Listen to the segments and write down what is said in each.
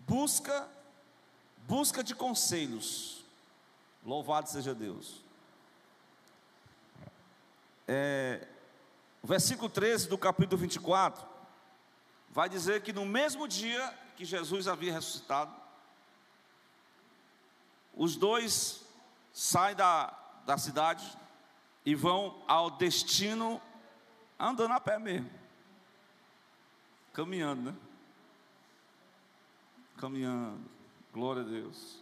busca de conselhos. Louvado seja Deus. O versículo 13 do capítulo 24 vai dizer que no mesmo dia que Jesus havia ressuscitado, os dois saem da cidade e vão ao destino andando a pé mesmo, caminhando, né? Caminhando, glória a Deus.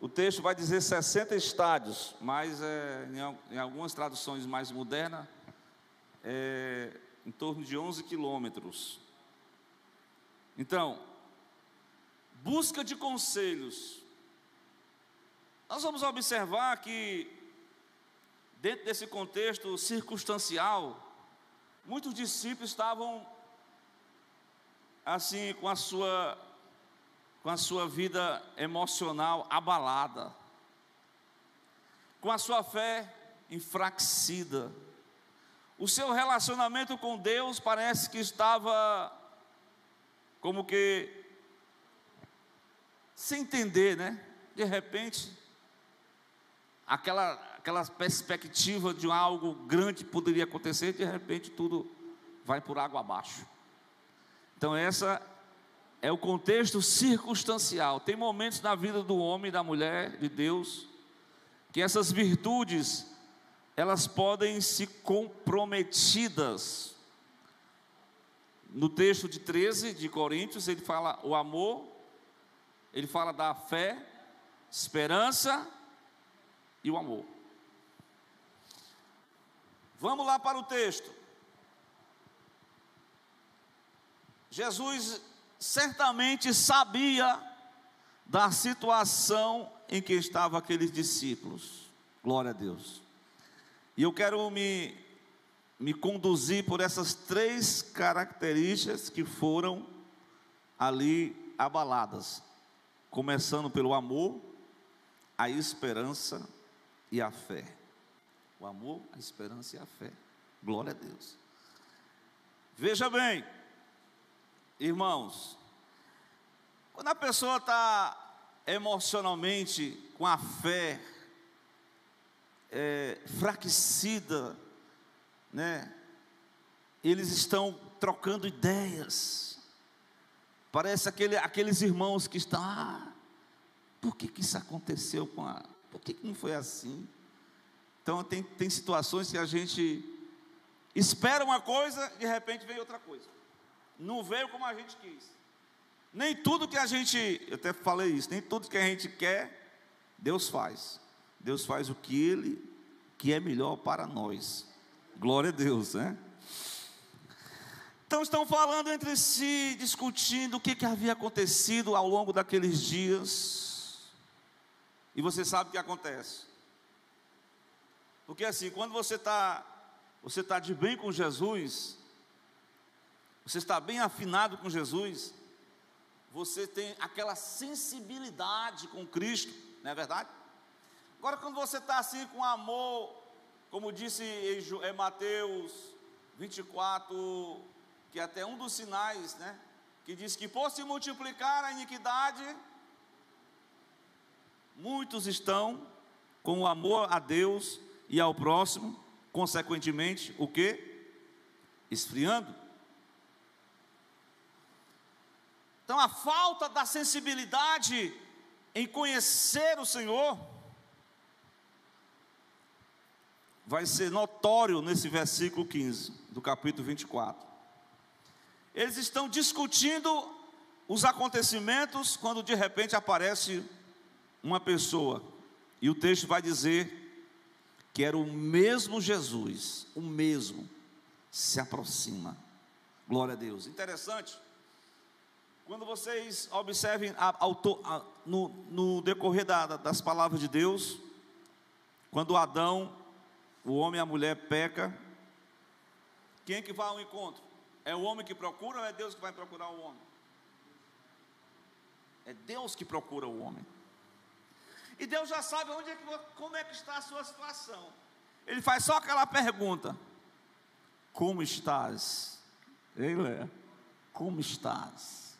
O texto vai dizer 60 estádios, mas em algumas traduções mais modernas, em torno de 11 quilômetros. Então, busca de conselhos. Nós vamos observar que, dentro desse contexto circunstancial, muitos discípulos estavam assim com a sua vida emocional abalada, com a sua fé enfraquecida. O seu relacionamento com Deus parece que estava como que sem entender, né? De repente, aquela perspectiva de algo grande poderia acontecer, de repente tudo vai por água abaixo. Então essa é o contexto circunstancial. Tem momentos na vida do homem e da mulher de Deus que essas virtudes, elas podem se comprometidas. No texto de 13 de Coríntios, ele fala o amor, ele fala da fé, esperança e o amor. Vamos lá para o texto. Jesus certamente sabia da situação em que estavam aqueles discípulos. Glória a Deus. E eu quero me conduzir por essas 3 características que foram ali abaladas, começando pelo amor, a esperança e a fé. O amor, a esperança e a fé. Glória a Deus. Veja bem, irmãos, quando a pessoa está emocionalmente com a fé enfraquecida, né? Eles estão trocando ideias. Parece aqueles irmãos que estão, por que isso aconteceu por que não foi assim? Então tem situações que a gente espera uma coisa e de repente veio outra coisa. Não veio como a gente quis. Nem tudo que a gente, eu até falei isso, nem tudo que a gente quer, Deus faz. Deus faz o que é melhor para nós. Glória a Deus, né? Então estão falando entre si, discutindo o que havia acontecido ao longo daqueles dias. E você sabe o que acontece. Porque assim, quando você está de bem com Jesus, você está bem afinado com Jesus, você tem aquela sensibilidade com Cristo, não é verdade? Agora, quando você está assim com amor, como disse em Mateus 24, que é até um dos sinais, né? Que diz que por se multiplicar a iniquidade, muitos estão com o amor a Deus e ao próximo, consequentemente, o quê? Esfriando. Então a falta da sensibilidade em conhecer o Senhor vai ser notório nesse versículo 15 do capítulo 24. Eles estão discutindo os acontecimentos quando de repente aparece uma pessoa, e o texto vai dizer que era o mesmo Jesus, o mesmo, se aproxima. Glória a Deus. Interessante, quando vocês observem no decorrer das palavras de Deus, quando Adão, o homem e a mulher peca, quem é que vai ao encontro? É o homem que procura ou é Deus que vai procurar o homem? É Deus que procura o homem. E Deus já sabe como é que está a sua situação. Ele faz só aquela pergunta: como estás? Ei, Léa, como estás?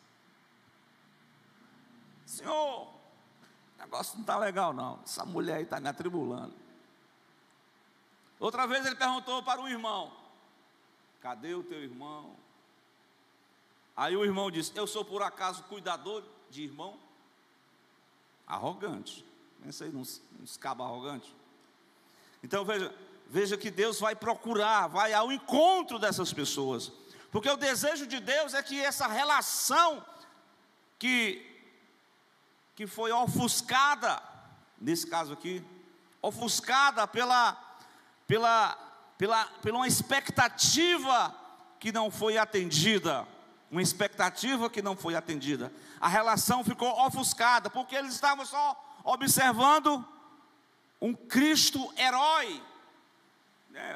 Senhor, o negócio não está legal não, essa mulher aí está me atribulando. Outra vez ele perguntou para o irmão: cadê o teu irmão? Aí o irmão disse: eu sou por acaso cuidador de irmão? Arrogante. Pensa aí nos cabos arrogantes. Então veja que Deus vai procurar, vai ao encontro dessas pessoas, porque o desejo de Deus é que essa relação que foi ofuscada, nesse caso aqui, ofuscada pela uma expectativa que não foi atendida, a relação ficou ofuscada, porque eles estavam só observando um Cristo herói.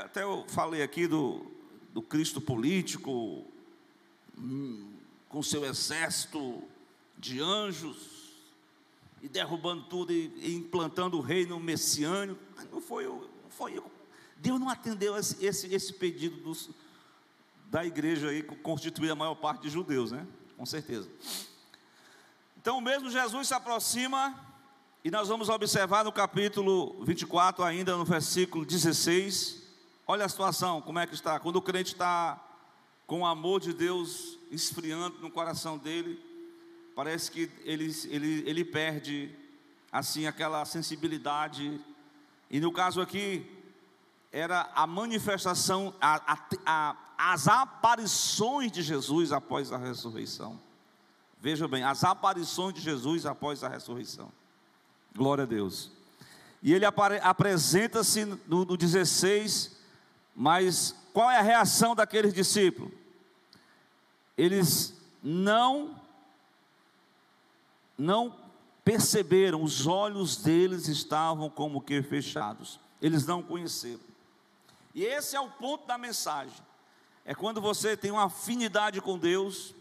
Até eu falei aqui do Cristo político, com seu exército de anjos, e derrubando tudo, e implantando o reino messiânico. Não foi Deus não atendeu esse pedido da igreja aí, constituída a maior parte de judeus, né? Com certeza. Então o mesmo Jesus se aproxima, e nós vamos observar no capítulo 24, ainda no versículo 16, olha a situação, como é que está, quando o crente está com o amor de Deus esfriando no coração dele, parece que ele perde, assim, aquela sensibilidade, e no caso aqui, era a manifestação, as aparições de Jesus após a ressurreição. Veja bem, as aparições de Jesus após a ressurreição. Glória a Deus. E ele apresenta-se no 16, mas qual é a reação daqueles discípulos? Eles não perceberam, os olhos deles estavam como que fechados, eles não conheceram. E esse é o ponto da mensagem, é quando você tem uma afinidade com Deus,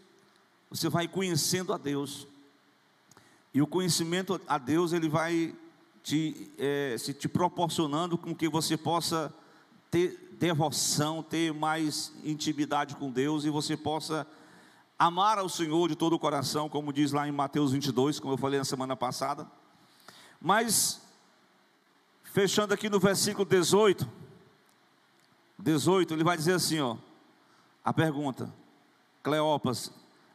você vai conhecendo a Deus, e o conhecimento a Deus, ele vai te proporcionando com que você possa ter devoção, ter mais intimidade com Deus, e você possa amar ao Senhor de todo o coração, como diz lá em Mateus 22, como eu falei na semana passada. Mas, fechando aqui no versículo 18, ele vai dizer assim, ó, a pergunta: Cleopas,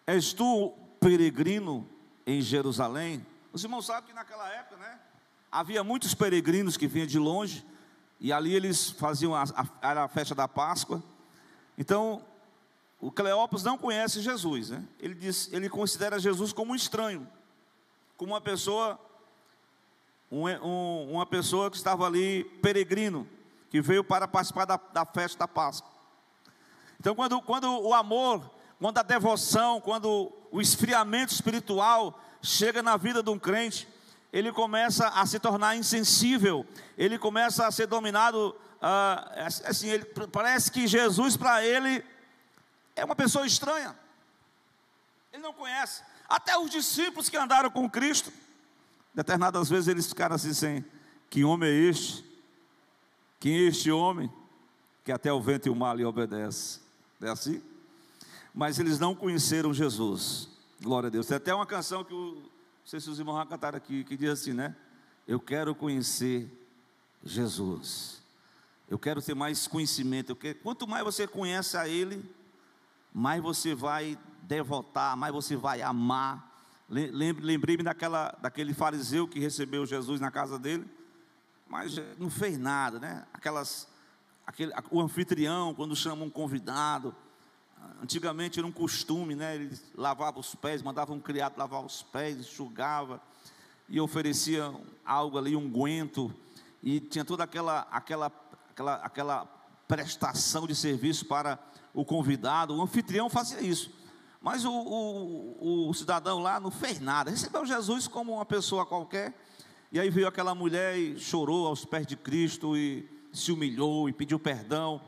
és tu peregrino em Jerusalém? Os irmãos sabem que naquela época, né, havia muitos peregrinos que vinham de longe, e ali eles faziam a festa da Páscoa. Então, o Cleopas não conhece Jesus, né? Ele considera Jesus como um estranho, como uma pessoa que estava ali, peregrino, que veio para participar da festa da Páscoa. Então, quando o amor, quando a devoção, quando o esfriamento espiritual chega na vida de um crente, ele começa a se tornar insensível, ele começa a ser dominado, assim, parece que Jesus para ele é uma pessoa estranha, ele não conhece. Até os discípulos que andaram com Cristo, determinadas vezes eles ficaram assim, sem: que homem é este? Quem é este homem que até o vento e o mar lhe obedece? É assim? Mas eles não conheceram Jesus. Glória a Deus. Tem até uma canção que não sei se os irmãos vão cantar aqui, que diz assim, né? Eu quero conhecer Jesus, eu quero ter mais conhecimento. Quanto mais você conhece a Ele, mais você vai devotar, mais você vai amar. Lembrei-me daquele fariseu que recebeu Jesus na casa dele, mas não fez nada, né? O anfitrião, quando chama um convidado, antigamente era um costume, né? Ele lavava os pés, mandava um criado lavar os pés, enxugava, e oferecia algo ali, um unguento, e tinha toda aquela prestação de serviço para o convidado. O anfitrião fazia isso, mas o cidadão lá não fez nada, recebeu Jesus como uma pessoa qualquer. E aí veio aquela mulher e chorou aos pés de Cristo, e se humilhou e pediu perdão,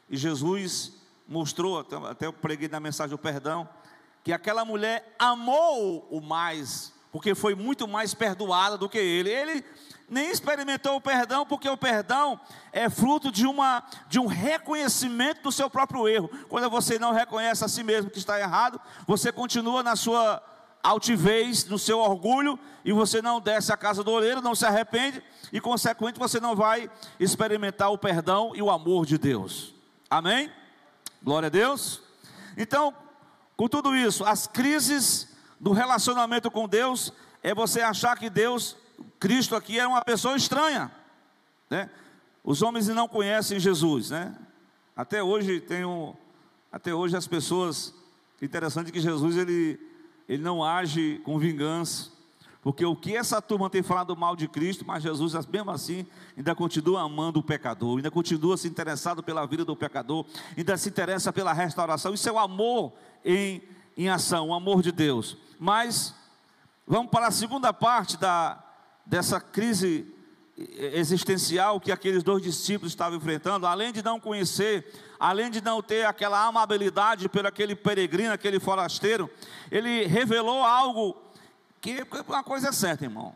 e Jesus mostrou, até eu preguei na mensagem do perdão, que aquela mulher amou o mais, porque foi muito mais perdoada do que ele nem experimentou o perdão, porque o perdão é fruto de um reconhecimento do seu próprio erro. Quando você não reconhece a si mesmo que está errado, você continua na sua altivez, no seu orgulho, e você não desce a casa do oleiro, não se arrepende, e consequentemente você não vai experimentar o perdão e o amor de Deus. Amém? Glória a Deus. Então, com tudo isso, as crises do relacionamento com Deus, é você achar que Deus, Cristo aqui, é uma pessoa estranha, né? Os homens não conhecem Jesus, né? Até hoje as pessoas, interessante que Jesus ele não age com vingança, porque o que essa turma tem falado mal de Cristo, mas Jesus mesmo assim ainda continua amando o pecador, ainda continua se interessado pela vida do pecador, ainda se interessa pela restauração. Isso é o amor em ação, o amor de Deus. Mas vamos para a segunda parte dessa crise existencial que aqueles dois discípulos estavam enfrentando. Além de não conhecer, além de não ter aquela amabilidade pelo aquele peregrino, aquele forasteiro, ele revelou algo que uma coisa é certa, irmão.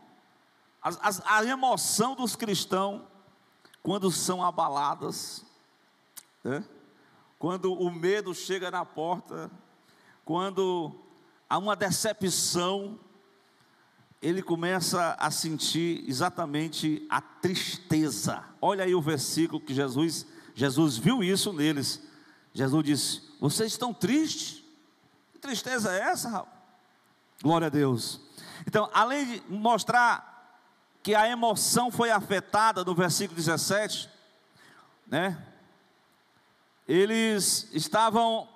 A emoção dos cristãos, quando são abaladas, né? Quando o medo chega na porta, quando há uma decepção, ele começa a sentir exatamente a tristeza. Olha aí o versículo que Jesus viu isso neles. Jesus disse: vocês estão tristes? Que tristeza é essa, rapaz? Glória a Deus. Então, além de mostrar que a emoção foi afetada no versículo 17, né? Eles estavam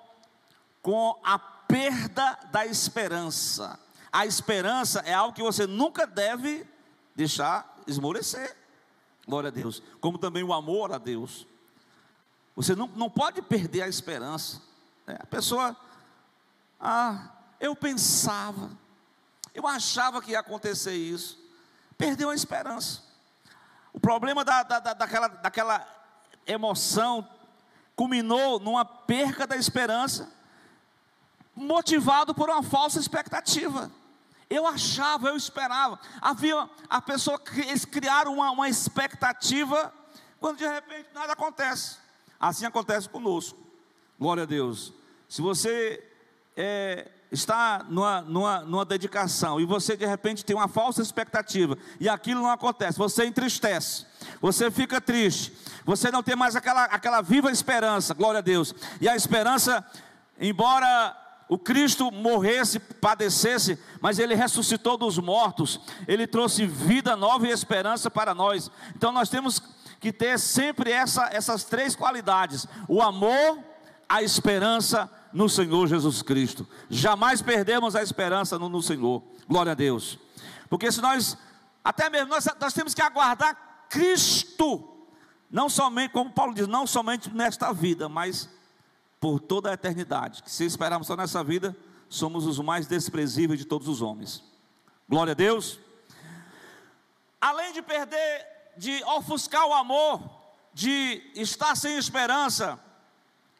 com a perda da esperança. A esperança é algo que você nunca deve deixar esmorecer. Glória a Deus. Como também o amor a Deus. Você não pode perder a esperança, né? A pessoa, eu pensava, eu achava que ia acontecer isso. Perdeu a esperança. O problema daquela emoção culminou numa perca da esperança, motivado por uma falsa expectativa. Eu achava, eu esperava. Eles criaram uma expectativa, quando de repente nada acontece. Assim acontece conosco. Glória a Deus. Se você está numa dedicação, e você de repente tem uma falsa expectativa, e aquilo não acontece, você entristece, você fica triste, você não tem mais aquela viva esperança. Glória a Deus. E a esperança, embora o Cristo morresse, padecesse, mas Ele ressuscitou dos mortos, Ele trouxe vida nova e esperança para nós. Então nós temos que ter sempre essas três qualidades: o amor, a esperança no Senhor Jesus Cristo. Jamais perdemos a esperança no Senhor. Glória a Deus. Porque se nós temos que aguardar Cristo, não somente, como Paulo diz, não somente nesta vida, mas por toda a eternidade. Que se esperarmos só nessa vida, somos os mais desprezíveis de todos os homens. Glória a Deus. Além de de ofuscar o amor, de estar sem esperança,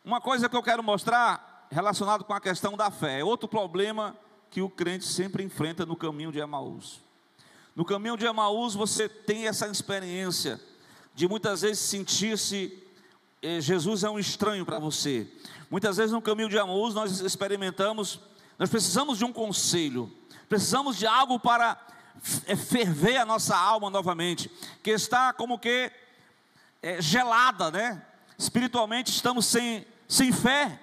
uma coisa que eu quero mostrar, relacionado com a questão da fé, é outro problema que o crente sempre enfrenta no caminho de Emaús. No caminho de Emaús você tem essa experiência de muitas vezes sentir-se Jesus é um estranho para você. Muitas vezes no caminho de Emaús nós precisamos de um conselho, precisamos de algo para ferver a nossa alma novamente, que está como que gelada, né? Espiritualmente estamos sem fé.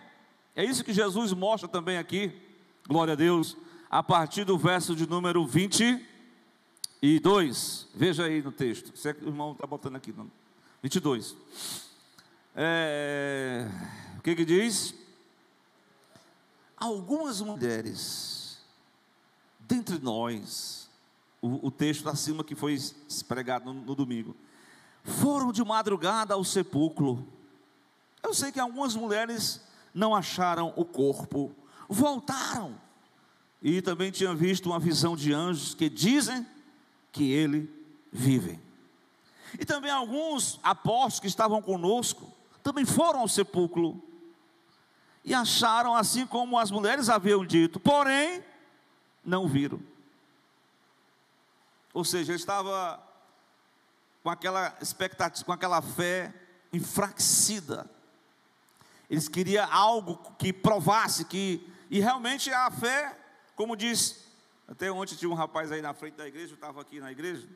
É isso que Jesus mostra também aqui. Glória a Deus. A partir do verso de número 22, veja aí no texto, o irmão está botando aqui, não. 22. O que diz? Algumas mulheres dentre nós, o texto acima que foi pregado no domingo, foram de madrugada ao sepulcro. Eu sei que algumas mulheres não acharam o corpo, voltaram, e também tinham visto uma visão de anjos que dizem que ele vive. E também alguns apóstolos que estavam conosco também foram ao sepulcro e acharam assim como as mulheres haviam dito, porém não viram. Ou seja, ele estava com aquela expectativa, com aquela fé enfraquecida. Eles queriam algo que provasse e realmente a fé, como diz Até ontem tinha um rapaz aí na frente da igreja, eu estava aqui na igreja,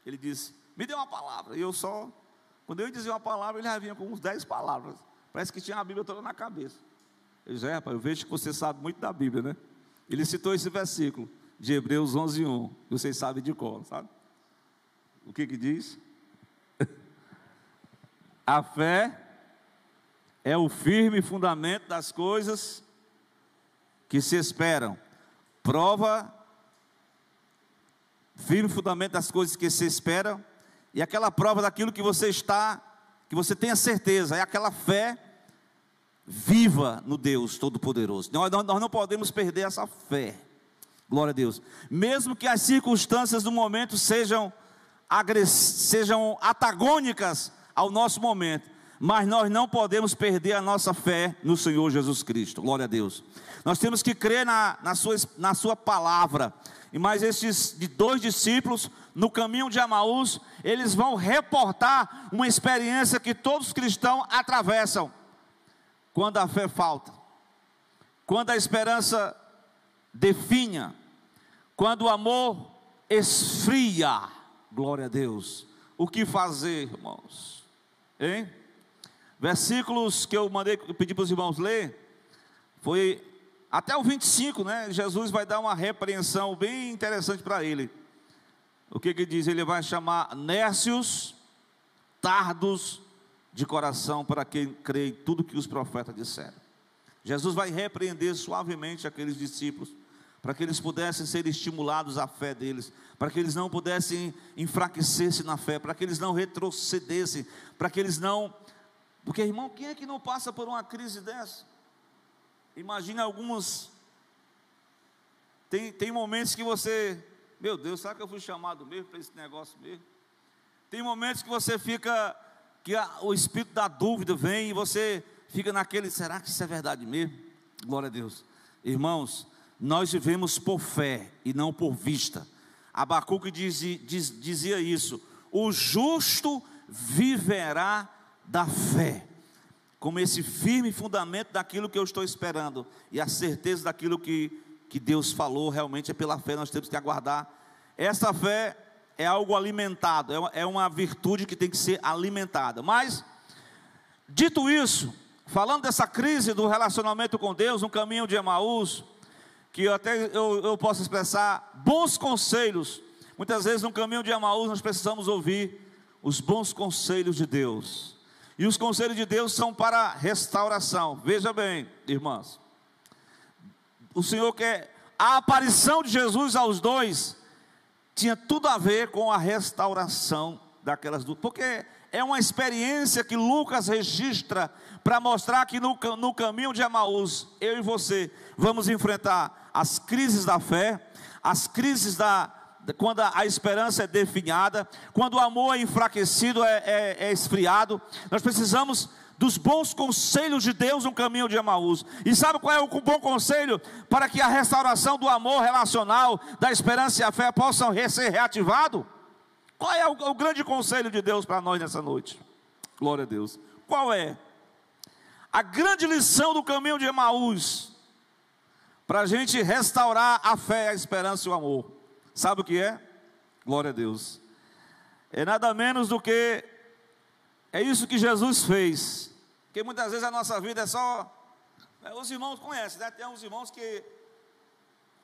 ele disse, me dê uma palavra, e eu só, quando eu dizia uma palavra, ele já vinha com uns 10 palavras, parece que tinha a Bíblia toda na cabeça. Eu disse, rapaz, eu vejo que você sabe muito da Bíblia, né? Ele citou esse versículo, de Hebreus 11:1, que vocês sabem de cor, sabe? O que diz? A fé é o firme fundamento das coisas que se esperam. Prova, firme fundamento das coisas que se esperam, e aquela prova daquilo que você tem a certeza, é aquela fé viva no Deus Todo-Poderoso. Nós não podemos perder essa fé, glória a Deus, mesmo que as circunstâncias do momento sejam antagônicas ao nosso momento, mas nós não podemos perder a nossa fé no Senhor Jesus Cristo, glória a Deus. Nós temos que crer na sua palavra. E mais esses 2 discípulos, no caminho de Emaús, eles vão reportar uma experiência que todos os cristãos atravessam, quando a fé falta, quando a esperança definha, quando o amor esfria, glória a Deus. O que fazer, irmãos? Hein? Versículos que eu pedi para os irmãos ler, foi até o 25, né? Jesus vai dar uma repreensão bem interessante para ele. O que diz? Ele vai chamar nércios, tardos de coração, para quem crê em tudo que os profetas disseram. Jesus vai repreender suavemente aqueles discípulos, para que eles pudessem ser estimulados à fé deles, para que eles não pudessem enfraquecer-se na fé, para que eles não retrocedessem, para que eles não... Porque, irmão, quem é que não passa por uma crise dessa? Imagina alguns... Tem momentos que você... Meu Deus, será que eu fui chamado mesmo para esse negócio mesmo? Tem momentos que você fica... que o espírito da dúvida vem e você fica naquele... Será que isso é verdade mesmo? Glória a Deus. Irmãos, nós vivemos por fé e não por vista. Abacuque dizia isso: o justo viverá da fé, como esse firme fundamento daquilo que eu estou esperando, e a certeza daquilo que Deus falou, realmente é pela fé, nós temos que aguardar. Essa fé é algo alimentado, é uma virtude que tem que ser alimentada. Mas, dito isso, falando dessa crise do relacionamento com Deus, no caminho de Emaús, que eu posso expressar bons conselhos. Muitas vezes no caminho de Emaús nós precisamos ouvir os bons conselhos de Deus, e os conselhos de Deus são para restauração. Veja bem, irmãos, o Senhor quer, a aparição de Jesus aos 2 tinha tudo a ver com a restauração daquelas duas, porque é uma experiência que Lucas registra para mostrar que no caminho de Emaús, eu e você vamos enfrentar as crises da fé, as crises quando a esperança é definhada, quando o amor é enfraquecido, é esfriado. Nós precisamos dos bons conselhos de Deus no caminho de Emaús. E sabe qual é o bom conselho para que a restauração do amor relacional, da esperança e a fé possam ser reativado? Qual é o grande conselho de Deus para nós nessa noite? Glória a Deus. Qual é? A grande lição do caminho de Emaús, para a gente restaurar a fé, a esperança e o amor, sabe o que é? Glória a Deus. É nada menos do que, é isso que Jesus fez. Porque muitas vezes a nossa vida é só, os irmãos conhecem, né? Tem uns irmãos que,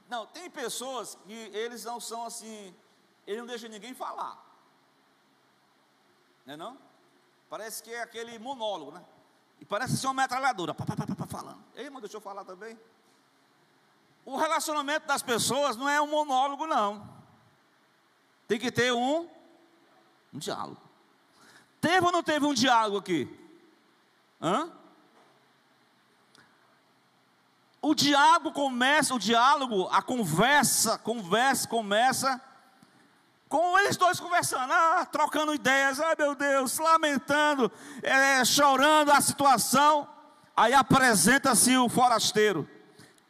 não, tem pessoas que eles não são assim, ele não deixa ninguém falar, não é não? Parece que é aquele monólogo, né? E parece ser uma metralhadora, falando. Ei, irmão, deixa eu falar também. O relacionamento das pessoas não é um monólogo, não. Tem que ter um diálogo. Teve ou não teve um diálogo aqui? O diálogo começa, a conversa começa com eles dois conversando, trocando ideias, meu Deus, lamentando, chorando a situação. Aí apresenta-se o forasteiro.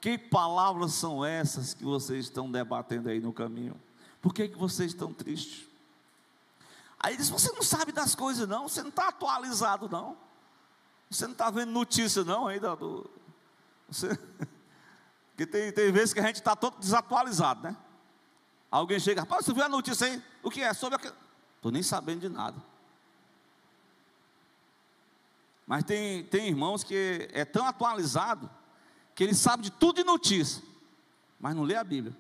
Que palavras são essas que vocês estão debatendo aí no caminho? Por que vocês estão tristes? Aí diz: você não sabe das coisas não, você não está atualizado não, você não está vendo notícia não ainda, Porque tem vezes que a gente está todo desatualizado, né? Alguém chega, rapaz, você viu a notícia aí? O que é? Sobre aquilo? Estou nem sabendo de nada. Mas tem irmãos que é tão atualizado que ele sabe de tudo de notícia, mas não lê a Bíblia.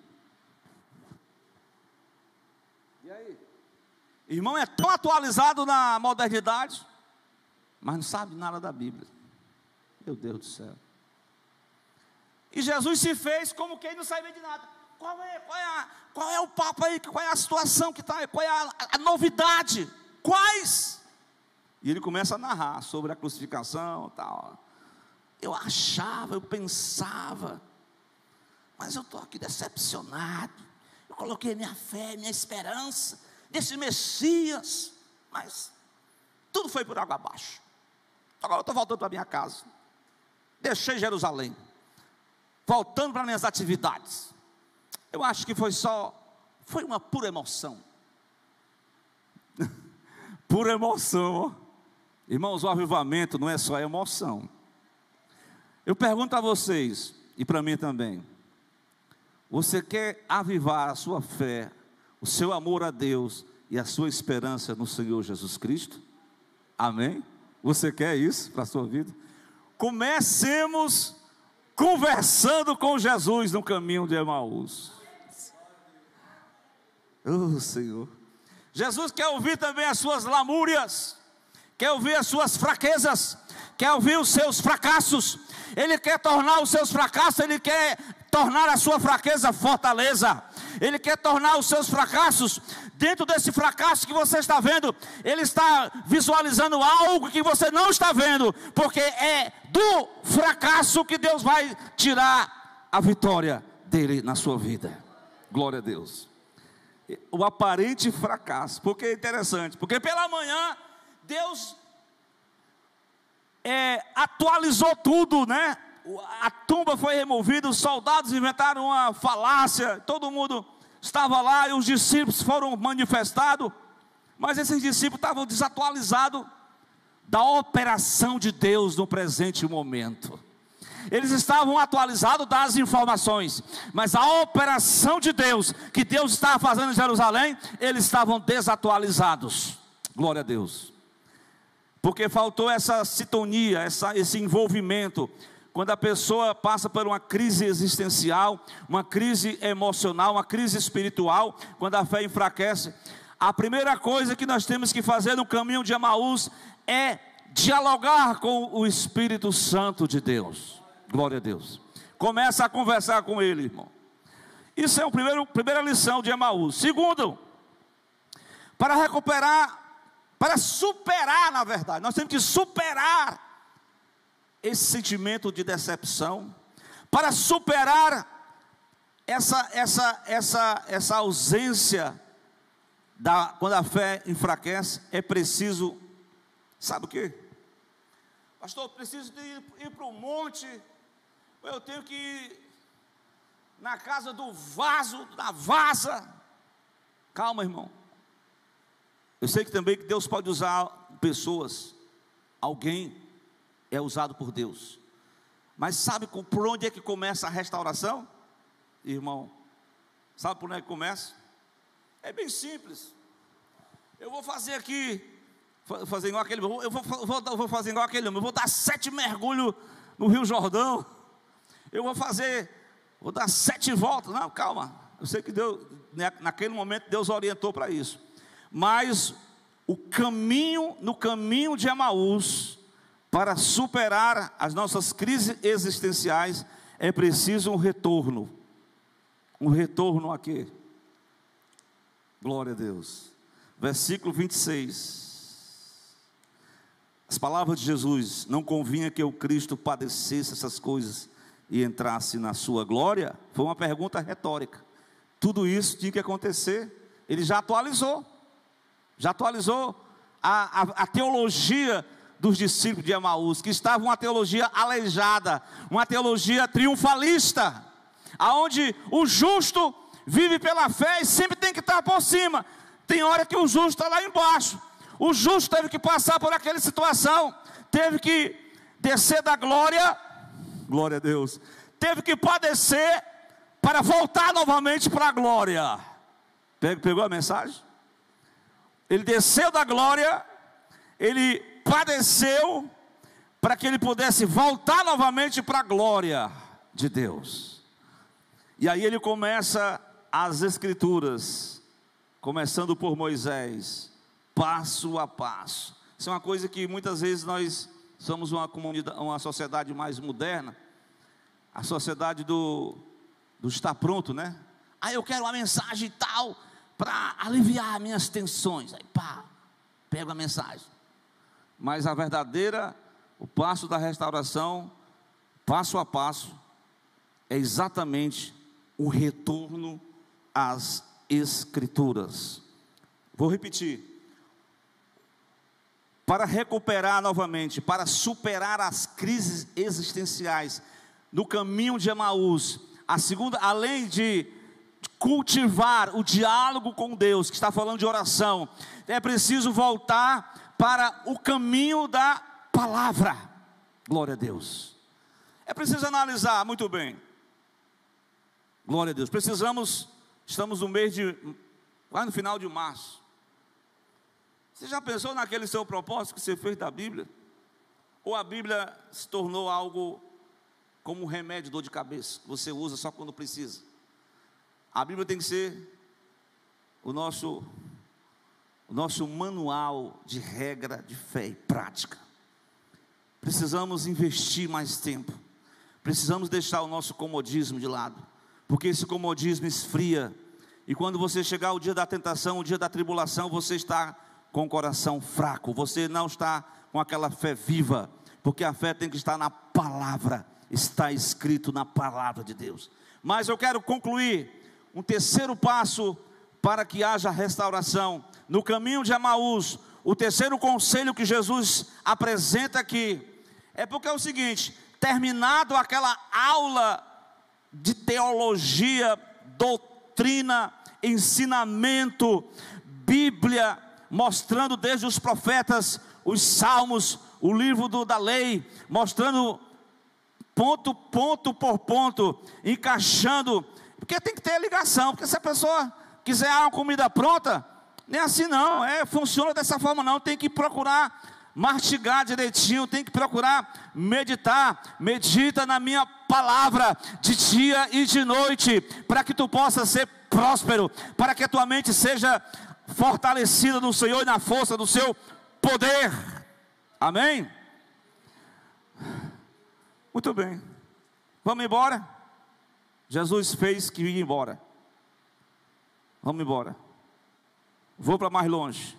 E aí? Irmão é tão atualizado na modernidade, mas não sabe nada da Bíblia. Meu Deus do céu. E Jesus se fez como quem não sabia de nada. Qual é o papo aí? Qual é a situação que está? Qual é a novidade? Quais? E ele começa a narrar sobre a crucificação e tal. Eu achava, eu pensava, mas eu estou aqui decepcionado. Eu coloquei minha fé, minha esperança nesse Messias, mas tudo foi por água abaixo. Agora eu estou voltando para minha casa. Deixei Jerusalém, voltando para minhas atividades. Eu acho que foi uma pura emoção. Pura emoção, ó. Irmãos, o avivamento não é só emoção. Eu pergunto a vocês, e para mim também, você quer avivar a sua fé, o seu amor a Deus e a sua esperança no Senhor Jesus Cristo? Amém? Você quer isso para a sua vida? Comecemos conversando com Jesus no caminho de Emaús. Oh, Senhor. Jesus quer ouvir também as suas lamúrias, quer ouvir as suas fraquezas, quer ouvir os seus fracassos. Ele quer tornar os seus fracassos, Ele quer tornar a sua fraqueza fortaleza. Ele quer tornar os seus fracassos, dentro desse fracasso que você está vendo, Ele está visualizando algo que você não está vendo, porque é do fracasso que Deus vai tirar a vitória dele na sua vida. Glória a Deus. O aparente fracasso, porque é interessante, porque pela manhã Deus atualizou tudo, né? A tumba foi removida, os soldados inventaram uma falácia, todo mundo estava lá e os discípulos foram manifestados, mas esses discípulos estavam desatualizados da operação de Deus no presente momento. Eles estavam atualizados das informações, mas a operação de Deus, que Deus estava fazendo em Jerusalém, eles estavam desatualizados. Glória a Deus. Porque faltou essa sintonia, esse envolvimento. Quando a pessoa passa por uma crise existencial, uma crise emocional, uma crise espiritual, quando a fé enfraquece, a primeira coisa que nós temos que fazer no caminho de Emaús é dialogar com o Espírito Santo de Deus. Glória a Deus. Começa a conversar com Ele, irmão. Isso é a primeira lição de Emaús. Segundo, para superar, na verdade, nós temos que superar esse sentimento de decepção, para superar essa ausência, quando a fé enfraquece, é preciso, sabe o quê? Pastor, eu preciso ir para o monte, eu tenho que ir na casa do vaso, da vasa. Calma, irmão. Eu sei que também que Deus pode usar pessoas, alguém é usado por Deus, mas sabe por onde é que começa a restauração? Irmão, sabe por onde é que começa? É bem simples. Eu vou fazer aqui, fazer igual aquele, eu vou fazer igual aquele homem, eu vou dar 7 mergulhos no Rio Jordão, eu vou dar 7 voltas. Não, calma, eu sei que Deus, naquele momento Deus orientou para isso, mas no caminho de Emaús, para superar as nossas crises existenciais, é preciso um retorno a quê? Glória a Deus. Versículo 26, as palavras de Jesus: não convinha que o Cristo padecesse essas coisas e entrasse na sua glória? Foi uma pergunta retórica. Tudo isso tinha que acontecer. Ele já atualizou a teologia dos discípulos de Emaús, que estavam uma teologia aleijada, uma teologia triunfalista, aonde o justo vive pela fé e sempre tem que estar por cima. Tem hora que o justo está lá embaixo. O justo teve que passar por aquela situação, teve que descer da glória a Deus, teve que padecer para voltar novamente para a glória. Pegou a mensagem? Ele desceu da glória, ele padeceu para que ele pudesse voltar novamente para a glória de Deus. E aí ele começa as escrituras, começando por Moisés, passo a passo. Isso é uma coisa que muitas vezes nós somos uma comunidade, uma sociedade mais moderna, a sociedade do estar pronto, né? Aí eu quero uma mensagem tal para aliviar minhas tensões. Aí pá, pego a mensagem. Mas a verdadeira, o passo da restauração, passo a passo, é exatamente o retorno às escrituras. Vou repetir. Para recuperar novamente, para superar as crises existenciais no caminho de Emaús, a segunda, além de cultivar o diálogo com Deus, que está falando de oração, é preciso voltar para o caminho da palavra. Glória a Deus. É preciso analisar muito bem. Glória a Deus. Estamos no mês quase no final de março. Você já pensou naquele seu propósito que você fez da Bíblia? Ou a Bíblia se tornou algo como um remédio, dor de cabeça, que você usa só quando precisa? A Bíblia tem que ser o nosso manual de regra de fé e prática. Precisamos investir mais tempo. Precisamos deixar o nosso comodismo de lado, porque esse comodismo esfria. E quando você chegar o dia da tentação, o dia da tribulação, você está com o coração fraco, você não está com aquela fé viva, porque a fé tem que estar na palavra, está escrito na palavra de Deus. Mas eu quero concluir um terceiro passo para que haja restauração no caminho de Emaús. O terceiro conselho que Jesus apresenta aqui é porque é o seguinte: terminado aquela aula de teologia, doutrina, ensinamento, Bíblia, mostrando desde os profetas, os salmos, o livro da lei, mostrando ponto por ponto, encaixando, porque tem que ter ligação, porque se a pessoa quiser uma comida pronta, nem assim não, funciona dessa forma não, tem que procurar mastigar direitinho, tem que procurar meditar, medita na minha palavra, de dia e de noite, para que tu possa ser próspero, para que a tua mente seja fortalecida no Senhor e na força do seu poder. Amém? Muito bem, vamos embora. Jesus fez que ia embora. Vamos embora. Vou para mais longe.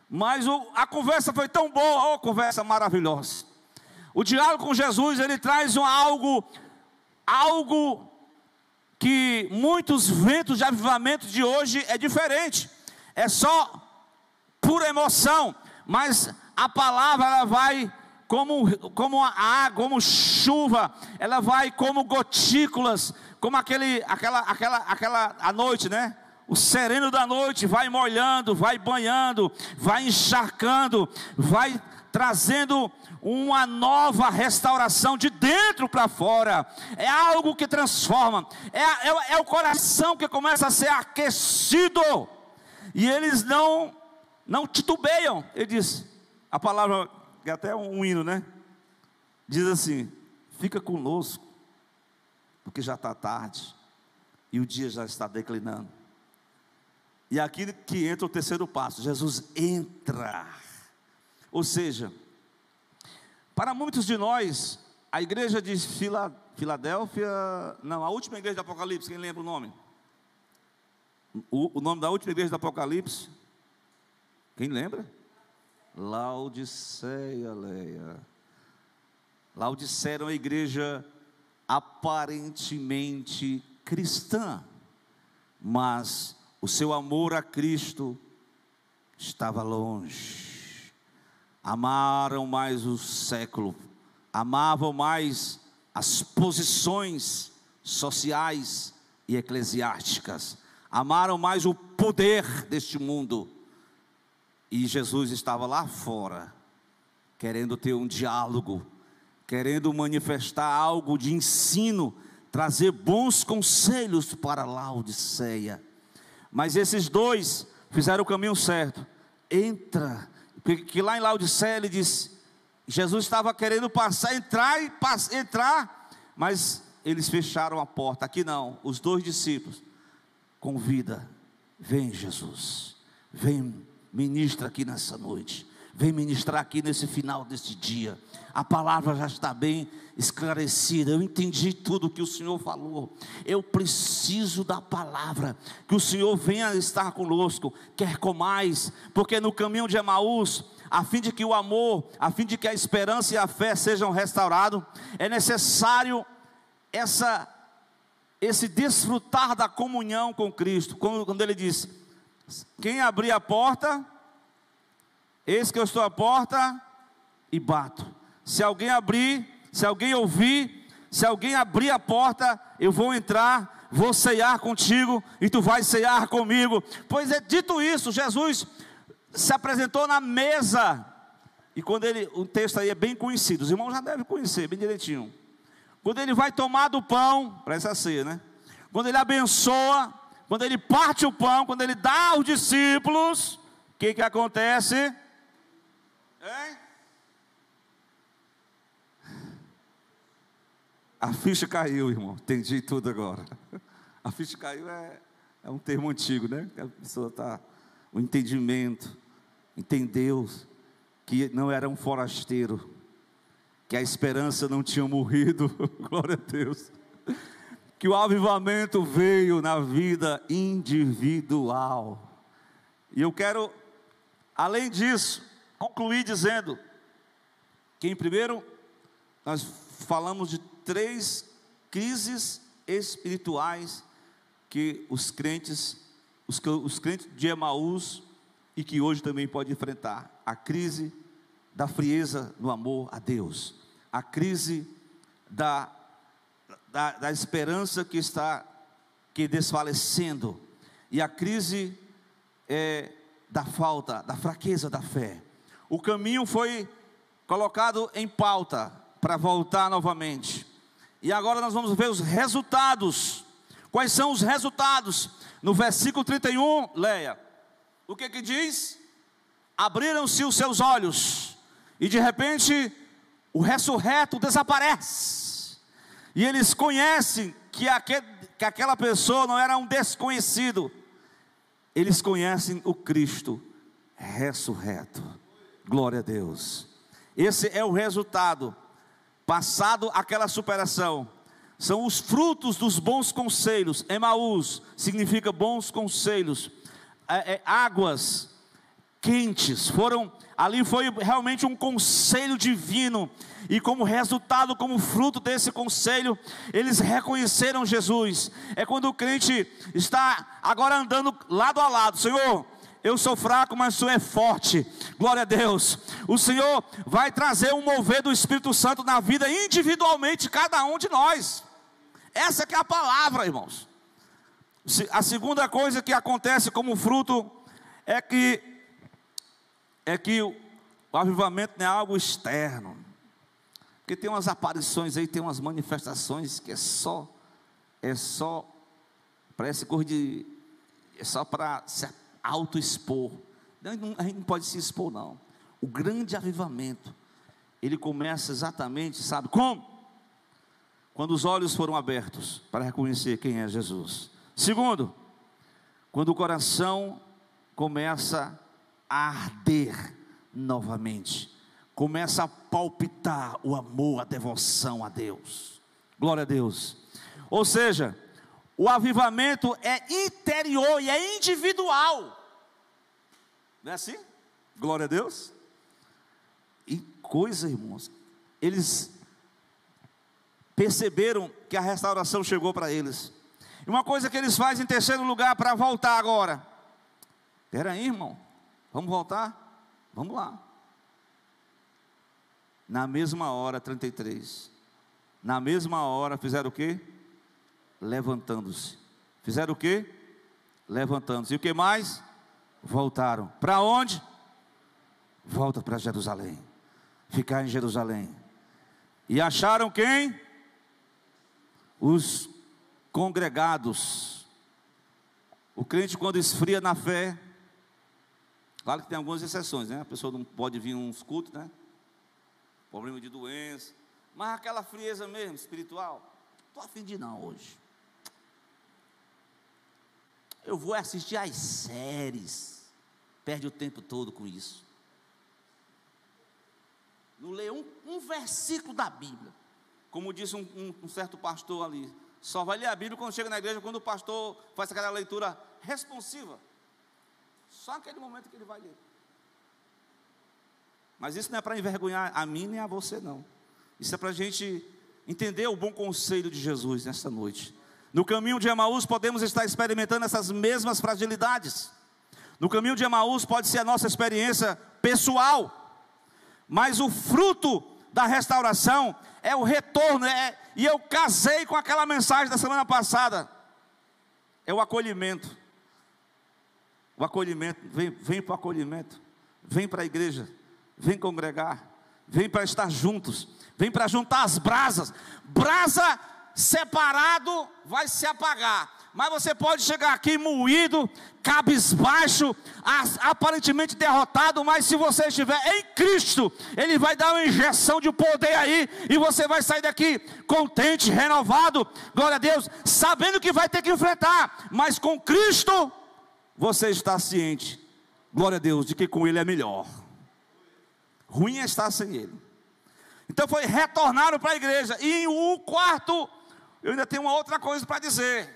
Mas a conversa foi tão boa, conversa maravilhosa. O diálogo com Jesus, ele traz algo que muitos ventos de avivamento de hoje é diferente. É só pura emoção, mas a palavra ela vai como a água, como chuva, ela vai como gotículas, como aquela a noite, né? O sereno da noite vai molhando, vai banhando, vai encharcando, vai trazendo uma nova restauração de dentro para fora. É algo que transforma, é o coração que começa a ser aquecido, e eles não titubeiam. Ele diz, a palavra, que é até um hino, né? Diz assim: fica conosco, porque já está tarde, e o dia já está declinando. E aqui que entra o terceiro passo, Jesus entra. Ou seja, para muitos de nós, a igreja de Filadélfia, não, a última igreja do Apocalipse, quem lembra o nome? O nome da última igreja do Apocalipse? Quem lembra? Laodiceia, Leia. Laodiceia era uma igreja aparentemente cristã, mas o seu amor a Cristo estava longe. Amaram mais o século, amavam mais as posições sociais e eclesiásticas, amaram mais o poder deste mundo. E Jesus estava lá fora, querendo ter um diálogo, querendo manifestar algo de ensino, trazer bons conselhos para Laodiceia. Mas esses dois fizeram o caminho certo. Entra, porque lá em Laodiceia ele disse, Jesus estava querendo entrar, mas eles fecharam a porta. Aqui não, os dois discípulos, convida, vem Jesus, vem, ministra aqui nessa noite, vem ministrar aqui nesse final desse dia. A palavra já está bem esclarecida, eu entendi tudo que o Senhor falou, eu preciso da palavra, que o Senhor venha estar conosco, quer comais, porque no caminho de Emaús, a fim de que o amor, a fim de que a esperança e a fé sejam restaurados, é necessário esse desfrutar da comunhão com Cristo, quando ele diz, quem abrir a porta, eis que eu estou à porta e bato, se alguém abrir, se alguém ouvir, se alguém abrir a porta, eu vou entrar, vou ceiar contigo, e tu vais ceiar comigo. Pois é, dito isso, Jesus se apresentou na mesa, e quando o texto aí é bem conhecido, os irmãos já devem conhecer bem direitinho, quando ele vai tomar do pão, para essa ceia, né? Quando ele abençoa, quando ele parte o pão, quando ele dá aos discípulos, o que acontece? Hein? A ficha caiu, irmão, entendi tudo agora. A ficha caiu é um termo antigo, né? A pessoa está, o entendimento, entendeu que não era um forasteiro, que a esperança não tinha morrido, glória a Deus, que o avivamento veio na vida individual. E eu quero, além disso, concluir dizendo que, primeiro, nós falamos de 3 crises espirituais que os crentes de Emaús e que hoje também pode enfrentar: a crise da frieza no amor a Deus, a crise da esperança que está desfalecendo, e a crise da fraqueza da fé. O caminho foi colocado em pauta para voltar novamente, e agora nós vamos ver os resultados. Quais são os resultados? No versículo 31, leia, o que diz? Abriram-se os seus olhos, e de repente o ressurreto desaparece, e eles conhecem que aquela pessoa não era um desconhecido, eles conhecem o Cristo ressurreto. Glória a Deus. Esse é o resultado. Passado aquela superação, são os frutos dos bons conselhos. Emaús significa bons conselhos, águas quentes, ali foi realmente um conselho divino, e como resultado, como fruto desse conselho, eles reconheceram Jesus. É quando o crente está agora andando lado a lado: Senhor, eu sou fraco, mas o Senhor é forte, glória a Deus. O Senhor vai trazer um mover do Espírito Santo na vida individualmente de cada um de nós. Essa que é a palavra, irmãos. A segunda coisa que acontece como fruto é que o avivamento não é algo externo, porque tem umas aparições aí, tem umas manifestações que é só parece coisa é só para se autoexpor. A gente não pode se expor, não. O grande avivamento, ele começa exatamente, sabe como? Quando os olhos foram abertos para reconhecer quem é Jesus. Segundo, quando o coração começa a arder novamente, começa a palpitar o amor, a devoção a Deus. Glória a Deus. Ou seja, o avivamento é interior e é individual. Não é assim? Glória a Deus. E coisa, irmãos, eles perceberam que a restauração chegou para eles. E uma coisa que eles fazem em terceiro lugar, para voltar agora: espera aí, irmão, vamos voltar? Vamos lá. Na mesma hora, 33, na mesma hora fizeram o quê? Levantando-se. Fizeram o quê? Levantando-se. E o que mais? Voltaram. Para onde? Volta para Jerusalém. Ficar em Jerusalém. E acharam quem? Os congregados. O crente, quando esfria na fé, claro que tem algumas exceções, né? A pessoa não pode vir uns cultos, né? Problema de doença. Mas aquela frieza mesmo, espiritual, estou a fim de ir não hoje. Eu vou assistir às séries. Perde o tempo todo com isso. Não lê um versículo da Bíblia. Como disse um certo pastor ali, só vai ler a Bíblia quando chega na igreja, quando o pastor faz aquela leitura responsiva. Só aquele momento que ele vai ler. Mas isso não é para envergonhar a mim nem a você não. Isso é para a gente entender o bom conselho de Jesus nesta noite. No caminho de Emaús podemos estar experimentando essas mesmas fragilidades. No caminho de Emaús pode ser a nossa experiência pessoal, mas o fruto da restauração é o retorno, e eu casei com aquela mensagem da semana passada, é o acolhimento. O acolhimento, vem para o acolhimento, vem para a igreja, vem congregar, vem para estar juntos, vem para juntar as brasas. Brasa separado vai se apagar, mas você pode chegar aqui moído, cabisbaixo, aparentemente derrotado, mas se você estiver em Cristo, Ele vai dar uma injeção de poder aí, e você vai sair daqui contente, renovado, glória a Deus, sabendo que vai ter que enfrentar, mas com Cristo, você está ciente, glória a Deus, de que com Ele é melhor. Ruim é estar sem Ele. Então retornaram para a igreja, e o quarto, eu ainda tenho uma outra coisa para dizer.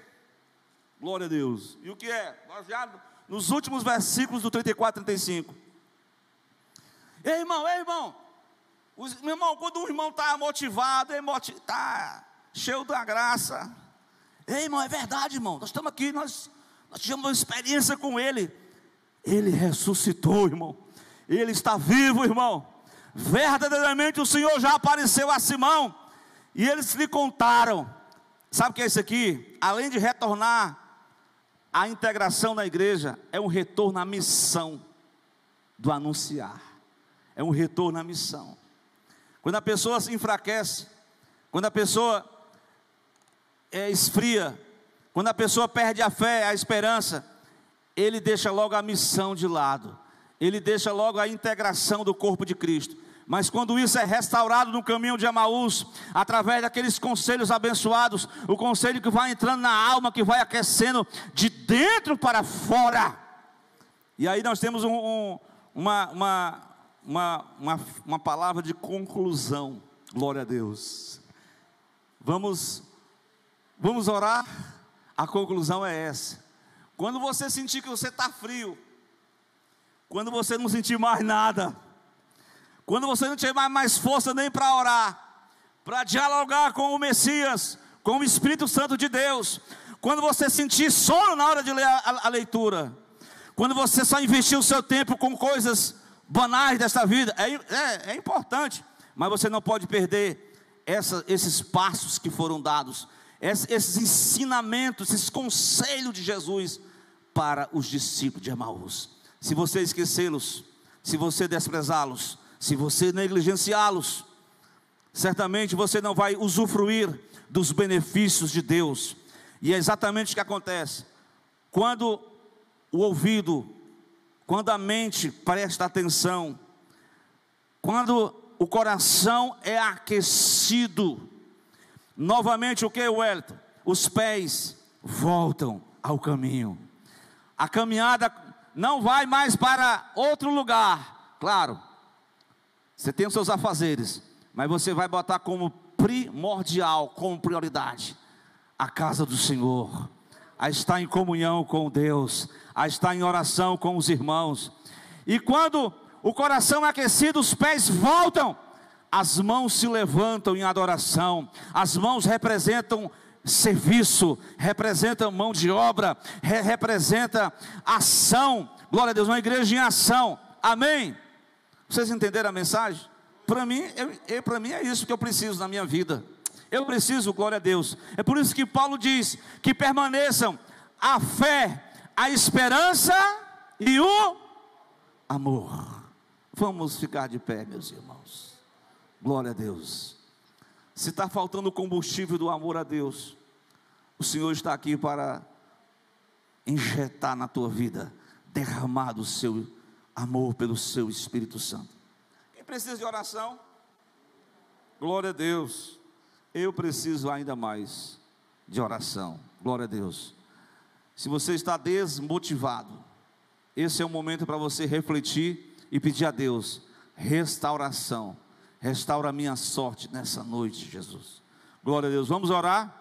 Glória a Deus. E o que é? Nós já nos últimos versículos do 34 e 35. Ei irmão, meu irmão, quando um irmão está motivado, está cheio da graça. Ei irmão, é verdade irmão, nós estamos aqui, nós tivemos uma experiência com Ele. Ele ressuscitou irmão, Ele está vivo irmão. Verdadeiramente o Senhor já apareceu a Simão, e eles lhe contaram. Sabe o que é isso aqui? Além de retornar a integração na igreja, é um retorno à missão do anunciar. É um retorno à missão. Quando a pessoa se enfraquece, quando a pessoa esfria, quando a pessoa perde a fé, a esperança, ele deixa logo a missão de lado, ele deixa logo a integração do corpo de Cristo. Mas quando isso é restaurado no caminho de Emaús, através daqueles conselhos abençoados, o conselho que vai entrando na alma, que vai aquecendo de dentro para fora, e aí nós temos uma palavra de conclusão. Glória a Deus. Vamos orar. A conclusão é essa. Quando você sentir que você está frio, quando você não sentir mais nada, quando você não tiver mais força nem para orar, para dialogar com o Messias, com o Espírito Santo de Deus, quando você sentir sono na hora de ler a leitura, quando você só investir o seu tempo com coisas banais desta vida, é importante, mas você não pode perder esses passos que foram dados, esses ensinamentos, esses conselhos de Jesus para os discípulos de Emaús. Se você esquecê-los, se você desprezá-los, se você negligenciá-los, certamente você não vai usufruir dos benefícios de Deus. E é exatamente o que acontece quando o ouvido, quando a mente presta atenção, quando o coração é aquecido. Novamente o que, Wellington? Os pés voltam ao caminho. A caminhada não vai mais para outro lugar. Claro, você tem os seus afazeres, mas você vai botar como primordial, como prioridade, a casa do Senhor, a estar em comunhão com Deus, a estar em oração com os irmãos. E quando o coração é aquecido, os pés voltam, as mãos se levantam em adoração. As mãos representam serviço, representam mão de obra, representa ação. Glória a Deus, uma igreja em ação. Amém? Vocês entenderam a mensagem? Para mim é isso que eu preciso na minha vida. Eu preciso, glória a Deus. É por isso que Paulo diz que permaneçam a fé, a esperança e o amor. Vamos ficar de pé, meus irmãos. Glória a Deus. se está faltando o combustível do amor a Deus, o Senhor está aqui para injetar na tua vida, derramar o seu amor pelo seu Espírito Santo. Quem precisa de oração? Glória a Deus. Eu preciso ainda mais de oração. Glória a Deus. Se você está desmotivado, esse é o momento para você refletir e pedir a Deus restauração. Restaura a minha sorte nessa noite, Jesus. Glória a Deus. Vamos orar?